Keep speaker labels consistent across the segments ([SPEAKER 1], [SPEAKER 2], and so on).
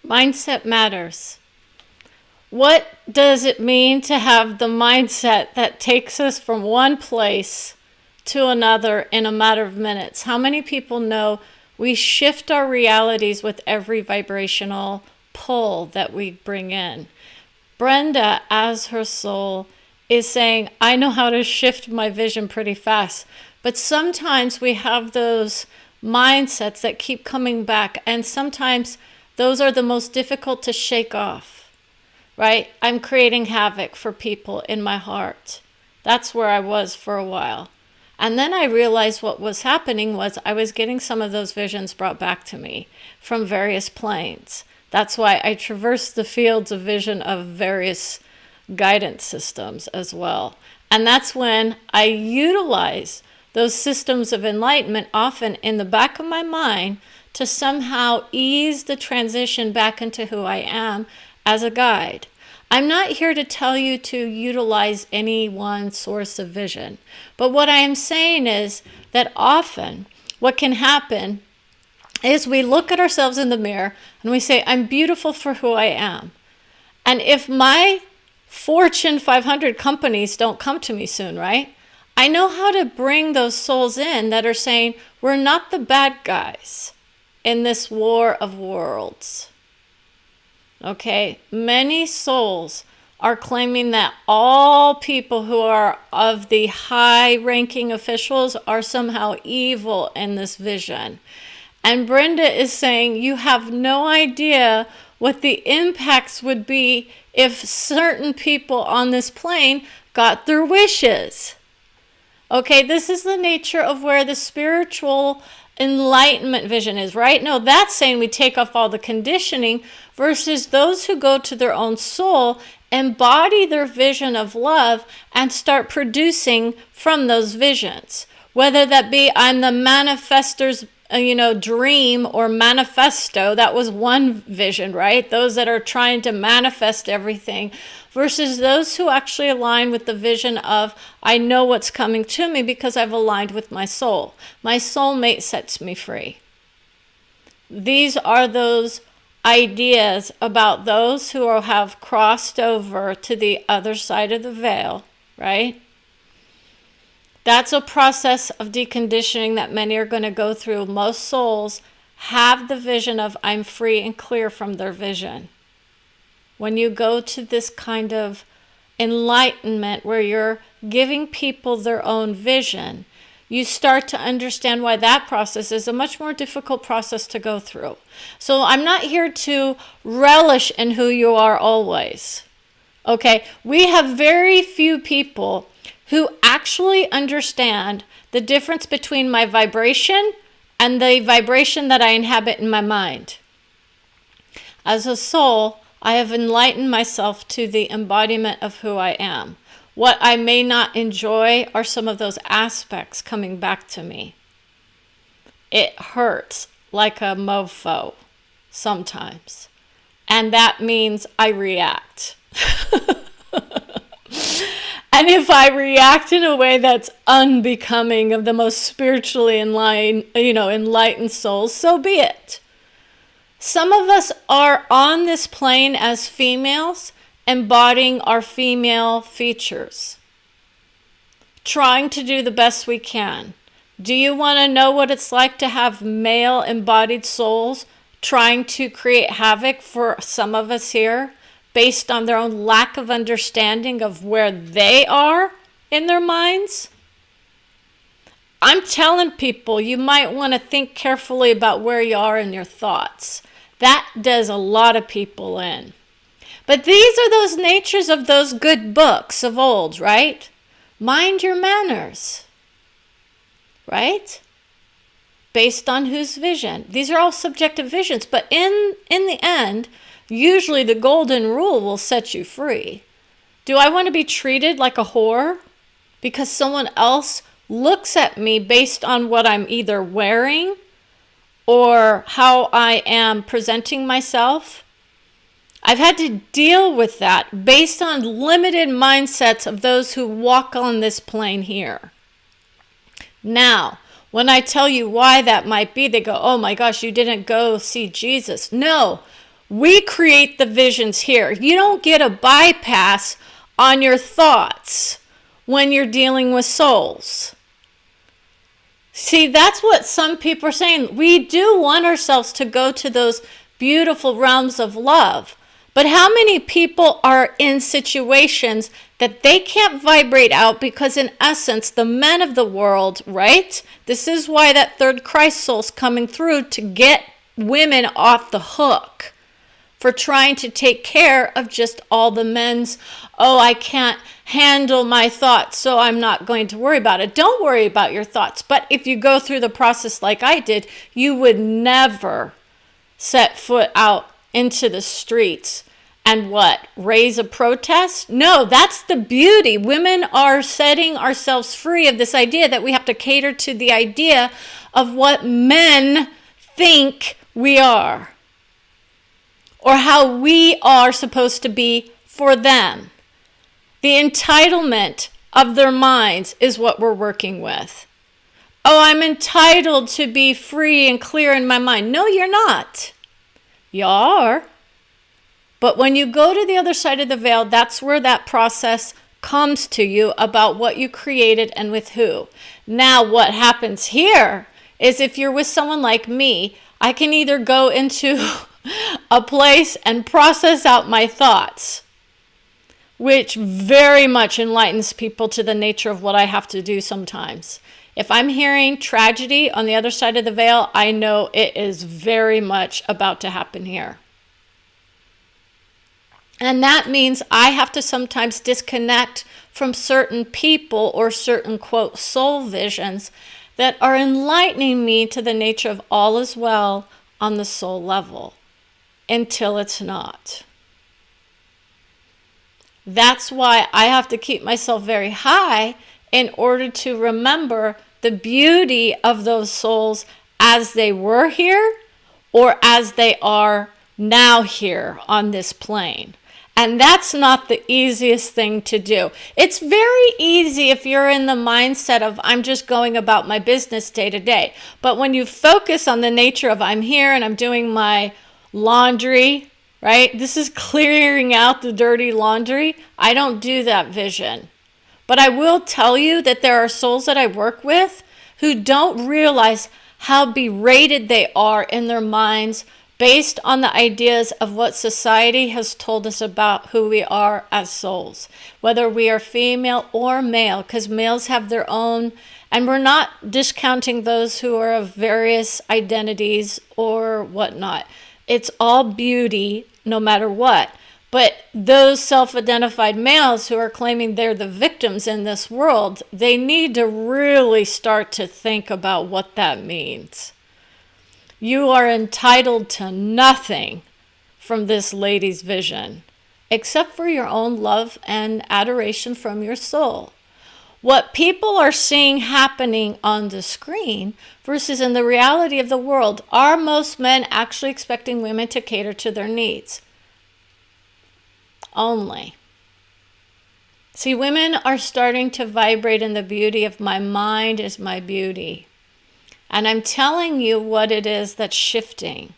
[SPEAKER 1] Mindset matters. What does it mean to have the mindset that takes us from one place to another in a matter of minutes? How many people know we shift our realities with every vibrational pull that we bring in? Brenda, as her soul, is saying, I know how to shift my vision pretty fast. But sometimes we have those mindsets that keep coming back, and sometimes those are the most difficult to shake off, right? I'm creating havoc for people in my heart. That's where I was for a while. And then I realized what was happening was I was getting some of those visions brought back to me from various planes. That's why I traversed the fields of vision of various guidance systems as well. And that's when I utilize those systems of enlightenment often in the back of my mind to somehow ease the transition back into who I am as a guide. I'm not here to tell you to utilize any one source of vision. But what I am saying is that often what can happen is we look at ourselves in the mirror and we say, I'm beautiful for who I am. And if my Fortune 500 companies don't come to me soon, right? I know how to bring those souls in that are saying, we're not the bad guys in this war of worlds. Okay, many souls are claiming that all people who are of the high-ranking officials are somehow evil in this vision. And Brenda is saying, you have no idea what the impacts would be if certain people on this plane got their wishes. Okay, this is the nature of where the spiritual enlightenment vision is, right? No, that's saying we take off all the conditioning versus those who go to their own soul, embody their vision of love, and start producing from those visions. Whether that be I'm the manifestor's dream or manifesto. That was one vision, right? Those that are trying to manifest everything versus those who actually align with the vision of I know what's coming to me because I've aligned with my soul. My soulmate sets me free. These are those ideas about those who have crossed over to the other side of the veil, right? That's a process of deconditioning that many are going to go through. Most souls have the vision of I'm free and clear from their vision. When you go to this kind of enlightenment where you're giving people their own vision, you start to understand why that process is a much more difficult process to go through. So I'm not here to relish in who you are always. Okay, we have very few people who actually understand the difference between my vibration and the vibration that I inhabit in my mind. As a soul, I have enlightened myself to the embodiment of who I am. What I may not enjoy are some of those aspects coming back to me. It hurts like a mofo sometimes. And that means I react. And if I react in a way that's unbecoming of the most spiritually enlightened souls, so be it. Some of us are on this plane as females, embodying our female features, trying to do the best we can. Do you want to know what it's like to have male embodied souls trying to create havoc for some of us here based on their own lack of understanding of where they are in their minds? I'm telling people you might want to think carefully about where you are in your thoughts. That does a lot of people in. But these are those natures of those good books of old, right? Mind your manners, right? Based on whose vision? These are all subjective visions, but in the end, usually the golden rule will set you free. Do I want to be treated like a whore because someone else looks at me based on what I'm either wearing or how I am presenting myself? I've had to deal with that based on limited mindsets of those who walk on this plane here. Now, when I tell you why that might be, they go, oh my gosh, you didn't go see Jesus. No, We create the visions here. You don't get a bypass on your thoughts when you're dealing with souls. See, that's what some people are saying. We do want ourselves to go to those beautiful realms of love. But how many people are in situations that they can't vibrate out because, in essence, the men of the world, right? This is why that third Christ soul's coming through, to get women off the hook for trying to take care of just all the men's, oh, I can't handle my thoughts, so I'm not going to worry about it. Don't worry about your thoughts. But if you go through the process like I did, you would never set foot out into the streets and what? Raise a protest? No, that's the beauty. Women are setting ourselves free of this idea that we have to cater to the idea of what men think we are, or how we are supposed to be for them. The entitlement of their minds is what we're working with. Oh, I'm entitled to be free and clear in my mind. No, you're not. You are. But when you go to the other side of the veil, that's where that process comes to you about what you created and with who. Now, what happens here is, if you're with someone like me, I can either go into a place and process out my thoughts, which very much enlightens people to the nature of what I have to do sometimes. If I'm hearing tragedy on the other side of the veil, I know it is very much about to happen here. And that means I have to sometimes disconnect from certain people or certain, quote, soul visions that are enlightening me to the nature of all is well on the soul level, until it's not. That's why I have to keep myself very high in order to remember the beauty of those souls as they were here or as they are now here on this plane. And that's not the easiest thing to do. It's very easy if you're in the mindset of, I'm just going about my business day to day. But when you focus on the nature of, I'm here and I'm doing my laundry, right? This is clearing out the dirty laundry. I don't do that vision. But I will tell you that there are souls that I work with who don't realize how berated they are in their minds based on the ideas of what society has told us about who we are as souls, whether we are female or male, because males have their own, and we're not discounting those who are of various identities or whatnot. It's all beauty, no matter what. But those self-identified males who are claiming they're the victims in this world, they need to really start to think about what that means. You are entitled to nothing from this lady's vision, except for your own love and adoration from your soul. What people are seeing happening on the screen versus in the reality of the world, are most men actually expecting women to cater to their needs? Only. See, women are starting to vibrate in the beauty of my mind is my beauty. And I'm telling you what it is that's shifting.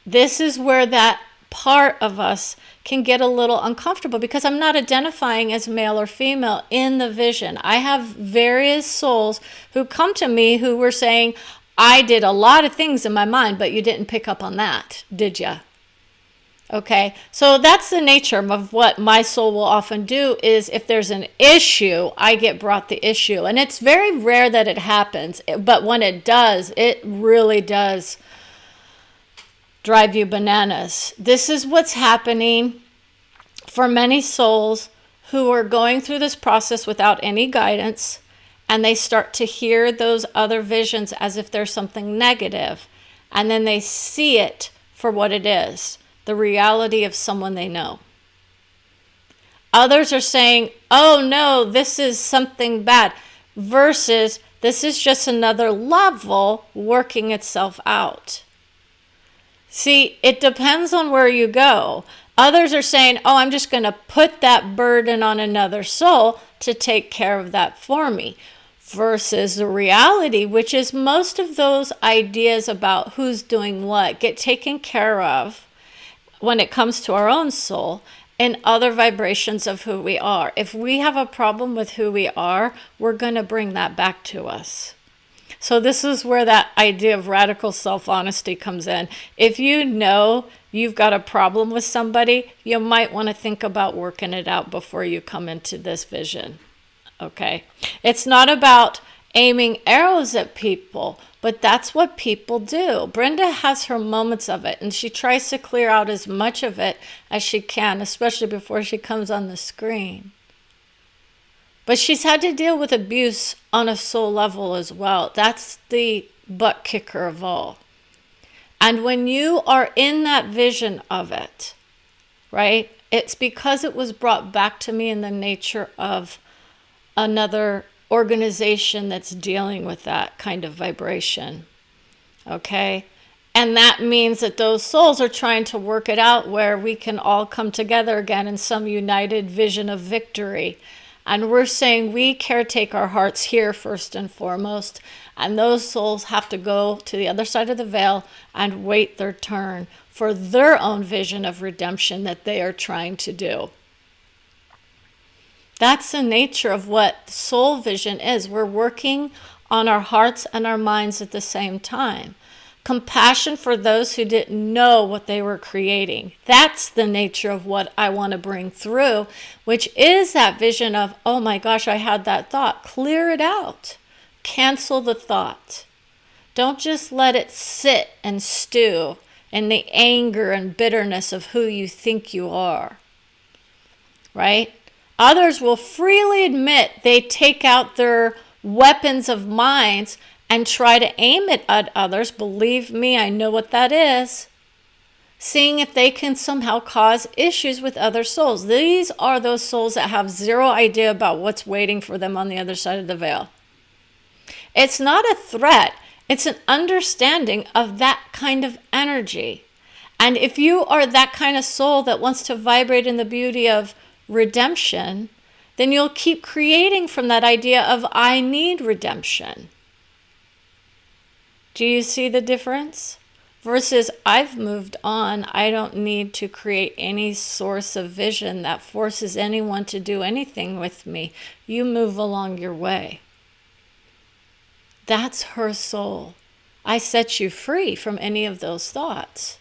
[SPEAKER 1] This is where that part of us can get a little uncomfortable, because I'm not identifying as male or female in the vision. I have various souls who come to me who were saying, I did a lot of things in my mind, but you didn't pick up on that, did you? Okay, so that's the nature of what my soul will often do, is if there's an issue, I get brought the issue. And it's very rare that it happens, but when it does, it really does drive you bananas. This is what's happening for many souls who are going through this process without any guidance, and they start to hear those other visions as if there's something negative, and then they see it for what it is. The reality of someone they know. Others are saying, oh no, this is something bad, versus this is just another level working itself out. See, it depends on where you go. Others are saying, oh, I'm just going to put that burden on another soul to take care of that for me. Versus the reality, which is most of those ideas about who's doing what, get taken care of. when it comes to our own soul and other vibrations of who we are. If we have a problem with who we are, we're going to bring that back to us. So this is where that idea of radical self-honesty comes in. If you know you've got a problem with somebody, you might want to think about working it out before you come into this vision. Okay? It's not about aiming arrows at people, but that's what people do. Brenda has her moments of it, and she tries to clear out as much of it as she can, especially before she comes on the screen. But she's had to deal with abuse on a soul level as well. That's the butt kicker of all. And when you are in that vision of it, right, it's because it was brought back to me in the nature of another organization that's dealing with that kind of vibration. Okay? And that means that those souls are trying to work it out where we can all come together again in some united vision of victory. And we're saying we caretake our hearts here first and foremost, and those souls have to go to the other side of the veil and wait their turn for their own vision of redemption that they are trying to do. That's the nature of what soul vision is. We're working on our hearts and our minds at the same time. Compassion for those who didn't know what they were creating. That's the nature of what I want to bring through, which is that vision of, oh my gosh, I had that thought. Clear it out. Cancel the thought. Don't just let it sit and stew in the anger and bitterness of who you think you are. Right? Others will freely admit they take out their weapons of minds and try to aim it at others. Believe me, I know what that is. Seeing if they can somehow cause issues with other souls. These are those souls that have zero idea about what's waiting for them on the other side of the veil. It's not a threat. It's an understanding of that kind of energy. And if you are that kind of soul that wants to vibrate in the beauty of redemption, then you'll keep creating from that idea of I need redemption. Do you see the difference? Versus I've moved on. I don't need to create any source of vision that forces anyone to do anything with me. You move along your way. That's her soul. I set you free from any of those thoughts.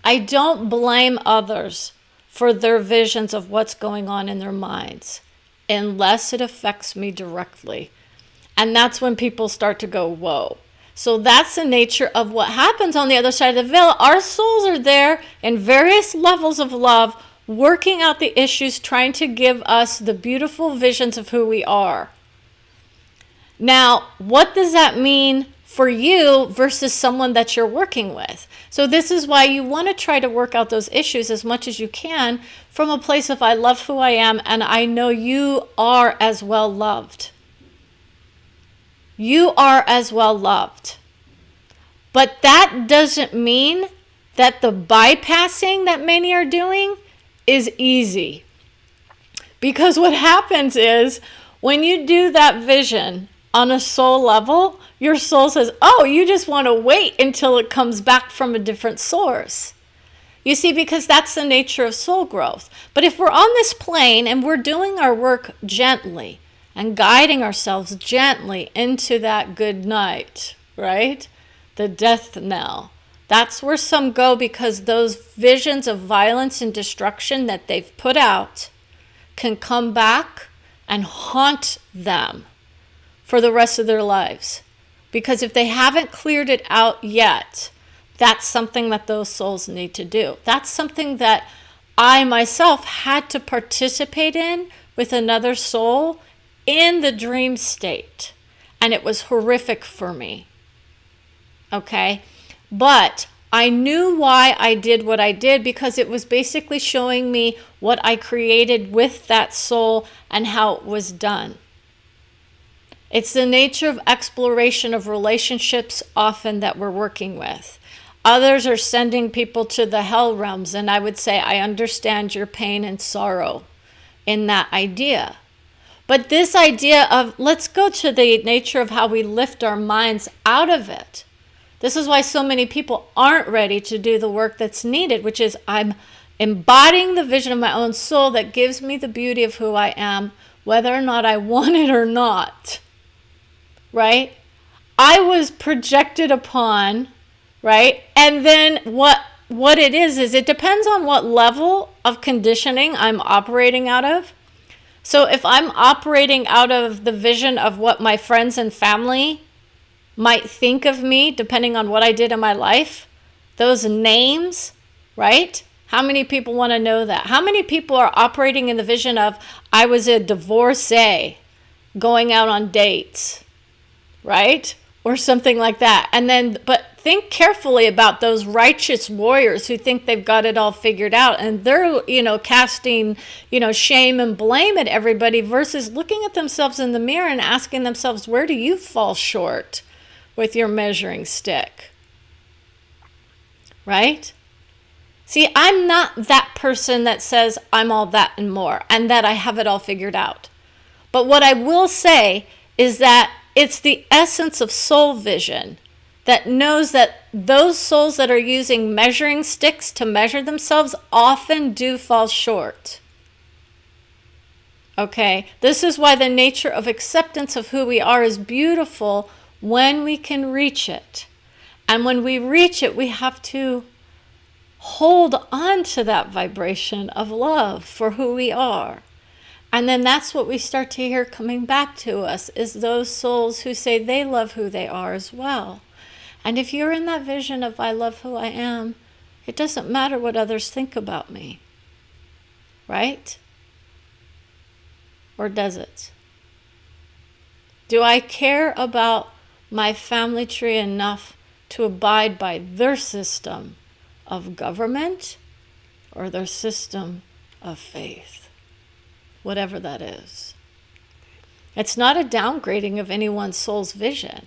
[SPEAKER 1] I don't blame others for their visions of what's going on in their minds, unless it affects me directly. And that's when people start to go, whoa. So that's the nature of what happens on the other side of the veil. Our souls are there in various levels of love, working out the issues, trying to give us the beautiful visions of who we are. Now, what does that mean for you versus someone that you're working with? So this is why you want to try to work out those issues as much as you can from a place of I love who I am and I know you are as well loved. You are as well loved. But that doesn't mean that the bypassing that many are doing is easy. Because what happens is when you do that vision on a soul level, your soul says, oh, you just want to wait until it comes back from a different source. You see, because that's the nature of soul growth. But if we're on this plane and we're doing our work gently and guiding ourselves gently into that good night, right? The death knell. That's where some go because those visions of violence and destruction that they've put out can come back and haunt them for the rest of their lives. Because if they haven't cleared it out yet, that's something that those souls need to do. That's something that I myself had to participate in with another soul in the dream state. And it was horrific for me. Okay? But I knew why I did what I did because it was basically showing me what I created with that soul and how it was done. It's the nature of exploration of relationships often that we're working with. Others are sending people to the hell realms, and I would say, I understand your pain and sorrow in that idea. But this idea of, let's go to the nature of how we lift our minds out of it. This is why so many people aren't ready to do the work that's needed, which is I'm embodying the vision of my own soul that gives me the beauty of who I am, whether or not I want it or not, right? I was projected upon, right? And then what it is it depends on what level of conditioning I'm operating out of. So if I'm operating out of the vision of what my friends and family might think of me, depending on what I did in my life, those names, right? How many people want to know that? How many people are operating in the vision of, I was a divorcee going out on dates, right? Or something like that. And then, but think carefully about those righteous warriors who think they've got it all figured out, and they're, casting, shame and blame at everybody versus looking at themselves in the mirror and asking themselves, where do you fall short with your measuring stick? Right? See, I'm not that person that says I'm all that and more, and that I have it all figured out. But what I will say is that it's the essence of soul vision that knows that those souls that are using measuring sticks to measure themselves often do fall short. Okay? This is why the nature of acceptance of who we are is beautiful when we can reach it. And when we reach it, we have to hold on to that vibration of love for who we are. And then that's what we start to hear coming back to us, is those souls who say they love who they are as well. And if you're in that vision of I love who I am, it doesn't matter what others think about me. Right? Or does it? Do I care about my family tree enough to abide by their system of government or their system of faith? Whatever that is. It's not a downgrading of anyone's soul's vision,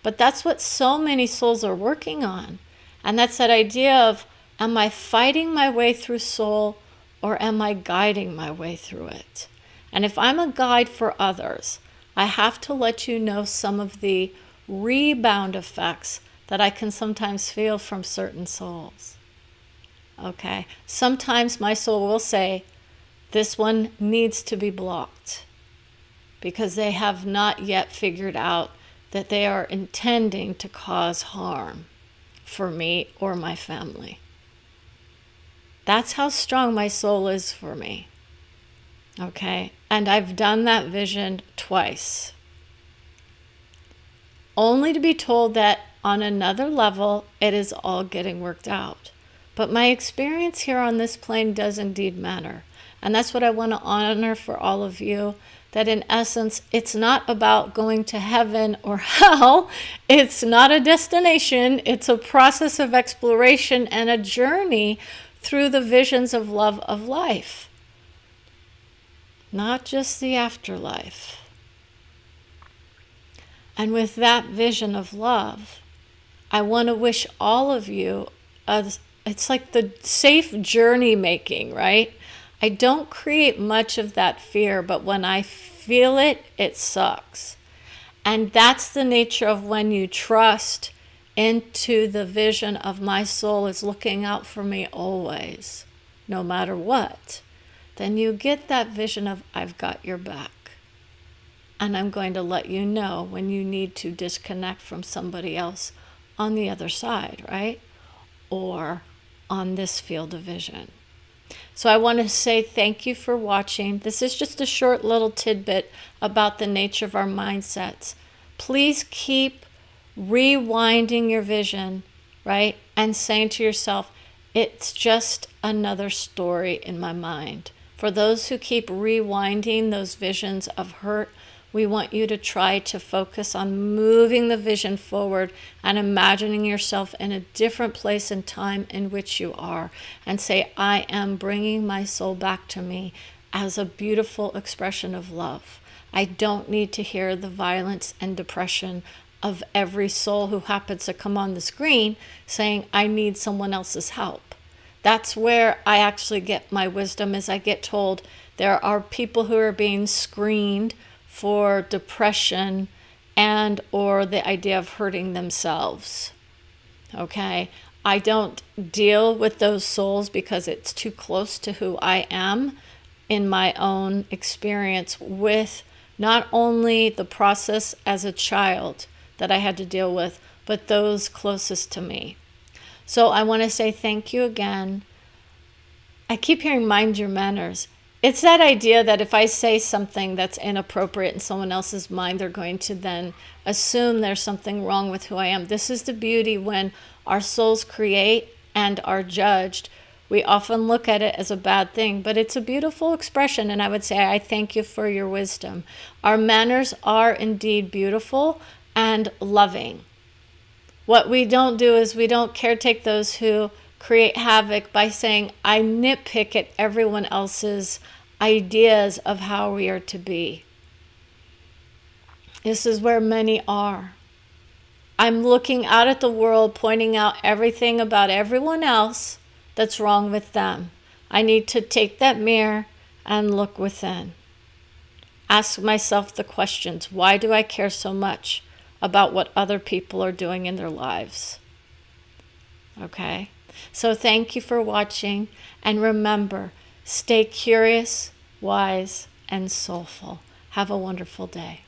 [SPEAKER 1] but that's what so many souls are working on. And that's that idea of, am I fighting my way through soul, or am I guiding my way through it? And if I'm a guide for others, I have to let you know some of the rebound effects that I can sometimes feel from certain souls. Okay? Sometimes my soul will say, this one needs to be blocked because they have not yet figured out that they are intending to cause harm for me or my family. That's how strong my soul is for me. Okay? And I've done that vision twice. Only to be told that on another level, it is all getting worked out. But my experience here on this plane does indeed matter. And that's what I want to honor for all of you, that in essence, it's not about going to heaven or hell. It's not a destination. It's a process of exploration and a journey through the visions of love of life, not just the afterlife. And with that vision of love, I want to wish all of you, it's like the safe journey making, right? I don't create much of that fear, but when I feel it, it sucks. And that's the nature of when you trust into the vision of my soul is looking out for me always, no matter what. Then you get that vision of I've got your back. And I'm going to let you know when you need to disconnect from somebody else on the other side, right? Or on this field of vision. So I want to say thank you for watching. This is just a short little tidbit about the nature of our mindsets. Please keep rewinding your vision, right? And saying to yourself, it's just another story in my mind. For those who keep rewinding those visions of hurt, we want you to try to focus on moving the vision forward and imagining yourself in a different place and time in which you are, and say, I am bringing my soul back to me as a beautiful expression of love. I don't need to hear the violence and depression of every soul who happens to come on the screen saying, I need someone else's help. That's where I actually get my wisdom, is I get told there are people who are being screened for depression and or the idea of hurting themselves. Okay? I don't deal with those souls because it's too close to who I am in my own experience with not only the process as a child that I had to deal with, but those closest to me. So I want to say thank you again. I keep hearing mind your manners. It's that idea that if I say something that's inappropriate in someone else's mind, they're going to then assume there's something wrong with who I am. This is the beauty when our souls create and are judged. We often look at it as a bad thing, but it's a beautiful expression, and I would say I thank you for your wisdom. Our manners are indeed beautiful and loving. What we don't do is we don't caretake those who create havoc by saying, I nitpick at everyone else's ideas of how we are to be. This is where many are. I'm looking out at the world, pointing out everything about everyone else that's wrong with them. I need to take that mirror and look within. Ask myself the questions. Why do I care so much about what other people are doing in their lives? Okay? So thank you for watching, and remember, stay curious, wise, and soulful. Have a wonderful day.